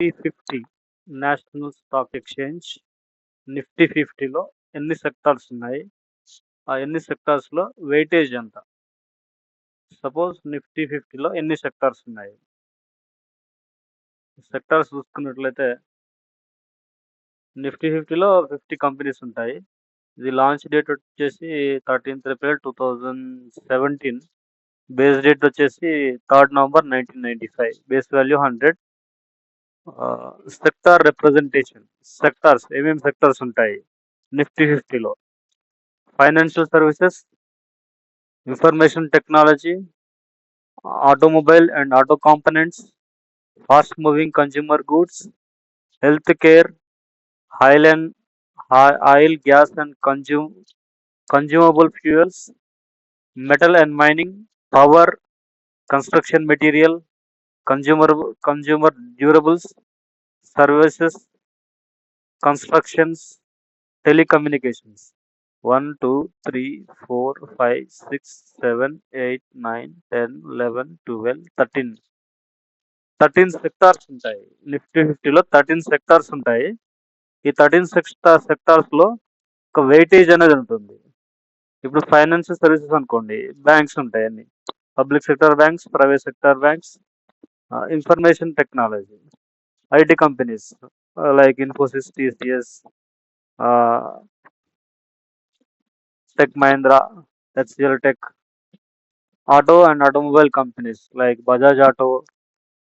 Nifty 50 national stock exchange Nifty 50లో ఎన్ని sectors ఉన్నాయి, ఆ ఎన్ని సెక్టార్స్లో వెయిటేజ్ ఎంత? సపోజ్ నిఫ్టీ 50లో ఎన్ని సెక్టార్స్ ఉన్నాయి? సెక్టార్స్ చూసుకున్నట్లయితే నిఫ్టీ 50లో 50 కంపెనీస్ ఉంటాయి. ఇది లాంచ్ డేట్ వచ్చేసి 13th April 2017. బేస్ డేట్ వచ్చేసి 3rd November 1995. Base value 100. Sector representation, sectors ఏమేమి సెక్టార్స్ ఉంటాయి నిఫ్టీ 50లో? Financial services, information technology, automobile and auto components, fast moving consumer goods, health care, oil, gas and consumable fuels, metal and mining, power, construction material, consumer durables, services, constructions, telecommunications. 1 2 3 4 5 6 7 8 9 10 11 12 13 sectors ఉంటాయి. Nifty 50లో 13 sectors ఉంటాయి. ఈ 13 సెక్టార్స్లో ఒక weightage అనేది ఉంటుంది. ఇప్పుడు financial services అనుకోండి, banks ఉంటాయి, అన్ని public sector banks, private sector banks, information technology, IT companies like Infosys, TCS, Tech Mahindra, HCL Tech, auto and automobile companies like Bajaj Auto,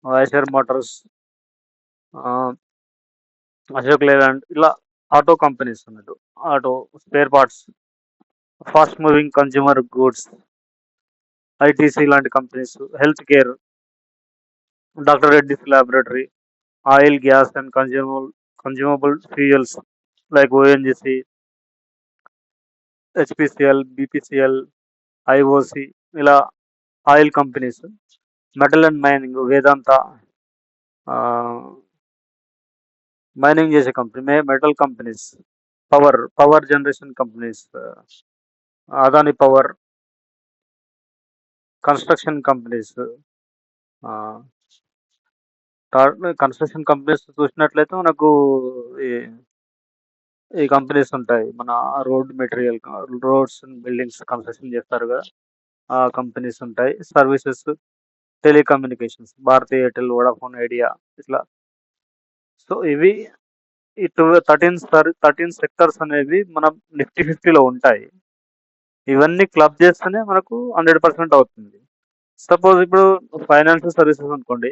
Eicher Motors, Ashok Leyland, ఇలా auto companies అన్నట్టు. Auto spare parts, fast moving consumer goods, ITC లాంటి companies, health care, doctor Reddy's laboratory, oil, gas and consumable fuels like ONGC, HPCL, BPCL, IOC, ఇలా oil companies, metal and mining, Vedanta, mining చేసే company, metal companies, power generation companies, Adani power, construction companies. Construction companies చూసినట్లయితే మనకు ఈ companies ఉంటాయి. మన road material, roads and buildings construction చేస్తారు కదా, ఆ కంపెనీస్ ఉంటాయి. Services, telecommunications, Bharti Airtel, Vodafone Idea, ఇట్లా. సో ఇవి ఈ 13 సెక్టర్స్ అనేవి మన నిఫ్టీ 50లో ఉంటాయి. ఇవన్నీ క్లబ్ చేస్తేనే మనకు 100% అవుతుంది. సపోజ్ ఇప్పుడు ఫైనాన్షియల్ సర్వీసెస్ అనుకోండి,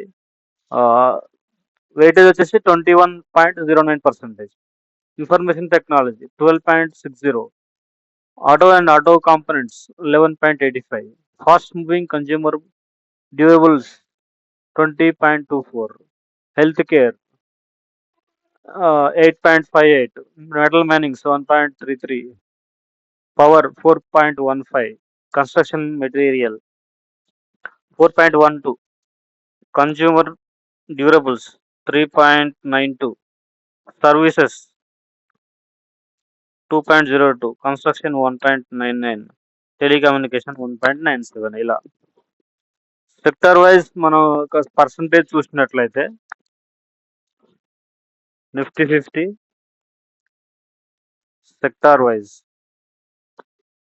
వెయిటేజ్ వచ్చేసి 21.09%. Information technology 12.60, auto and auto components 11.85, fast moving consumer durables 20.24, health care 8.58, metal mining 7.33, power 4.15, construction material 4.12, consumer durables 3.92, services 2.02, construction 1.99, telecommunication 1.97. ఇలా సెక్టర్ వైజ్ మనం ఒక పర్సంటేజ్ చూసినట్లయితే Nifty 50 sector wise,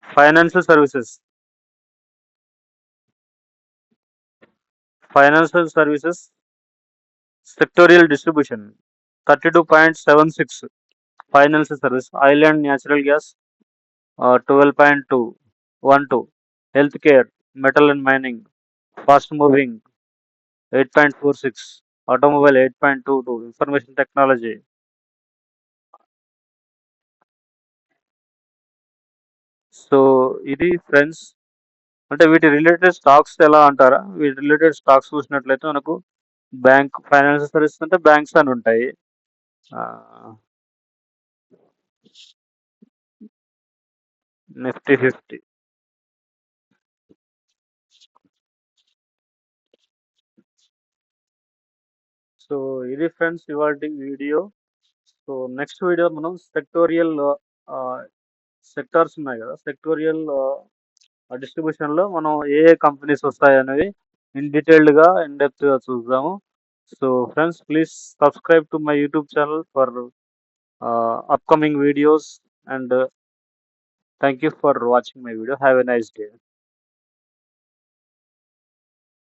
financial services sectorial distribution 32.76, financial service, oil and natural gas 12.12, health care, metal and mining, fast moving 8.46, automobile 8.22, information technology. So ఇది friends, అంటే వీటి related stocks ఎలా అంటారా? వీటి రిలేటెడ్ స్టాక్స్ చూసినట్లయితే మనకు బ్యాంక్, ఫైనాన్షియల్ సర్వీసెస్ అంటే banks అని ఉంటాయి. నిఫ్టీ 50. సో ఇది ఫ్రెండ్స్ ఇవాళ వీడియో. సో నెక్స్ట్ వీడియో మనం సెక్టోరియల్ సెక్టార్స్ ఉన్నాయి కదా, సెక్టోరియల్ డిస్ట్రిబ్యూషన్లో మనం ఏ కంపెనీస్ వస్తాయి అనేవి ఇన్ డీటెయిల్డ్గా, ఇన్ డెప్త్గా చూద్దాము. So friends, please subscribe to my YouTube channel for upcoming videos, and thank you for watching my video. Have a nice day.